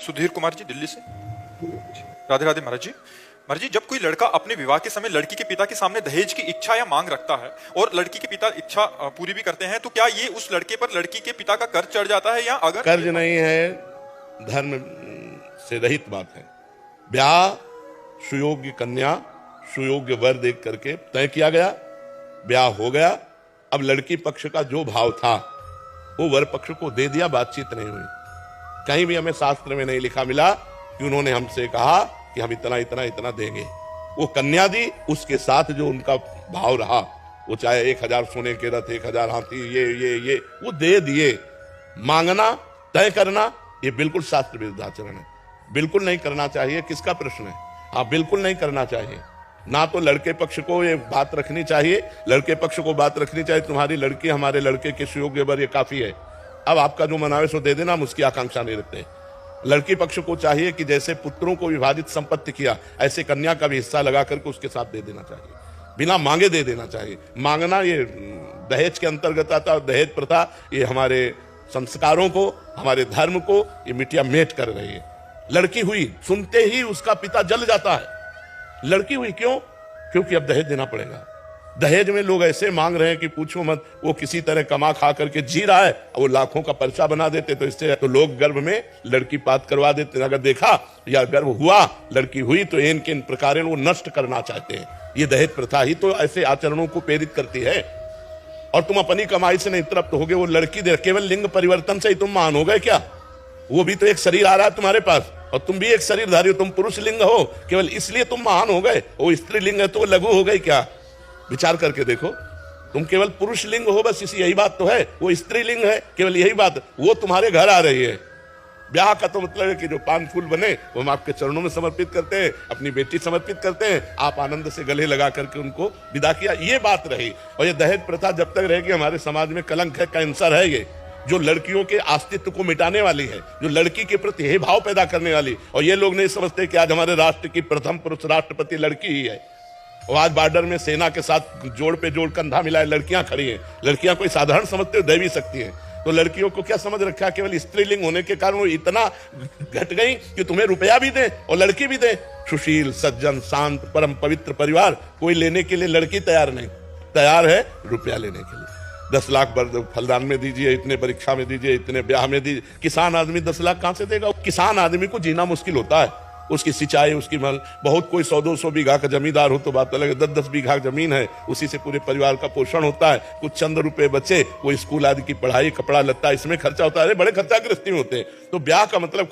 सुधीर कुमार जी, दिल्ली से। राधे राधे महाराज जी। महाराज जी, जब कोई लड़का अपने विवाह के समय लड़की के पिता के सामने दहेज की इच्छा या मांग रखता है और लड़की के पिता इच्छा पूरी भी करते हैं, तो क्या ये उस लड़के पर लड़की के पिता का कर्ज चढ़ जाता है, या अगर कर्ज नहीं है, धर्म से रहित बात है। ब्याह सुयोग्य कन्या, सुयोग्य वर देख करके तय किया गया, ब्याह हो गया। अब लड़की पक्ष का जो भाव था वो वर पक्ष को दे दिया, बातचीत नहीं हुई। कहीं भी हमें शास्त्र में नहीं लिखा मिला कि उन्होंने हमसे कहा कि हम इतना इतना इतना देंगे। वो कन्या दी, उसके साथ जो उनका भाव रहा, वो चाहे 1000 सोने के रथ, 1000 हाथी, ये वो दे दिए। मांगना, तय करना, ये बिल्कुल शास्त्र विरुद्ध आचरण है, बिल्कुल नहीं करना चाहिए। किसका प्रश्न है? हाँ, बिल्कुल नहीं करना चाहिए। ना तो लड़के पक्ष को ये बात रखनी चाहिए, लड़के पक्ष को बात रखनी चाहिए तुम्हारी लड़की हमारे लड़के के सुयोग्य वर, ये काफी है, अब आपका जो मनावे सो दे देना, हम उसकी आकांक्षा नहीं रखते। लड़की पक्ष को चाहिए कि जैसे पुत्रों को विभाजित संपत्ति किया, ऐसे कन्या का भी हिस्सा लगा करके उसके साथ दे देना चाहिए, बिना मांगे दे देना चाहिए। मांगना ये दहेज के अंतर्गत आता है। दहेज प्रथा ये हमारे संस्कारों को, हमारे धर्म को ये मिटिया मेट कर रही है। लड़की हुई, सुनते ही उसका पिता जल जाता है। लड़की हुई क्यों? क्योंकि अब दहेज देना पड़ेगा। दहेज में लोग ऐसे मांग रहे हैं कि पूछो मत। वो किसी तरह कमा खा करके जी रहा है, वो लाखों का पर्चा बना देते, तो इससे तो लोग गर्भ में लड़की पात करवा देते। अगर देखा या गर्भ हुआ, लड़की हुई, तो इन किन प्रकार वो नष्ट करना चाहते हैं। ये दहेज प्रथा ही तो ऐसे आचरणों को प्रेरित करती है। और तुम अपनी कमाई से नहीं तृप्त हो गए, वो लड़की दे, केवल लिंग परिवर्तन से ही तुम महान हो गए क्या? वो भी तो एक शरीर आ रहा है तुम्हारे पास, और तुम भी एक शरीरधारी हो। तुम पुरुष लिंग हो, केवल इसलिए तुम महान हो गए। वो स्त्री लिंग है तो वो लघु हो गई क्या? विचार करके देखो। तुम केवल पुरुष लिंग हो, बस इसी यही बात तो है। वो स्त्री लिंग है, केवल यही बात। वो तुम्हारे घर आ रही है। ब्याह का तो मतलब है कि जो पान फूल बने वो हम आपके चरणों में समर्पित करते हैं, अपनी बेटी समर्पित करते हैं, आप आनंद से गले लगा करके उनको विदा किया, ये बात रही। और ये दहेज प्रथा जब तक रहेगी हमारे समाज में कलंक है, कैंसर है ये, जो लड़कियों के अस्तित्व को मिटाने वाली है, जो लड़की के प्रति हे भाव पैदा करने वाली। और ये लोग नहीं समझते कि आज हमारे राष्ट्र की प्रथम पुरुष राष्ट्रपति लड़की ही है। और आज बॉर्डर में सेना के साथ जोड़ पे जोड़ कंधा मिलाए लड़कियां खड़ी हैं। लड़कियां कोई साधारण समझते हो? दैवी शक्ति है। तो लड़कियों को क्या समझ रखा? केवल स्त्रीलिंग होने के कारण वो इतना घट गई कि तुम्हें रुपया भी दे और लड़की भी दे। सुशील, सज्जन, शांत, परम पवित्र परिवार कोई लेने के लिए लड़की तैयार नहीं, तैयार है रुपया लेने के लिए। 10 लाख फलदान में दीजिए, इतने परीक्षा में दीजिए, इतने ब्याह में दीजिए। किसान आदमी 10 लाख कहां से देगा? किसान आदमी को जीना मुश्किल होता है। उसकी सिंचाई, उसकी मल, बहुत कोई 100-200 बीघा का जमींदार हो तो बात अलग है। 10-10 बीघा जमीन है, उसी से पूरे परिवार का पोषण होता है। कुछ चंद रुपए बचे, वो स्कूल आदि की पढ़ाई, कपड़ा लत्ता, इसमें खर्चा होता है। बड़े खर्चा गृहस्थी में होते हैं। तो ब्याह का मतलब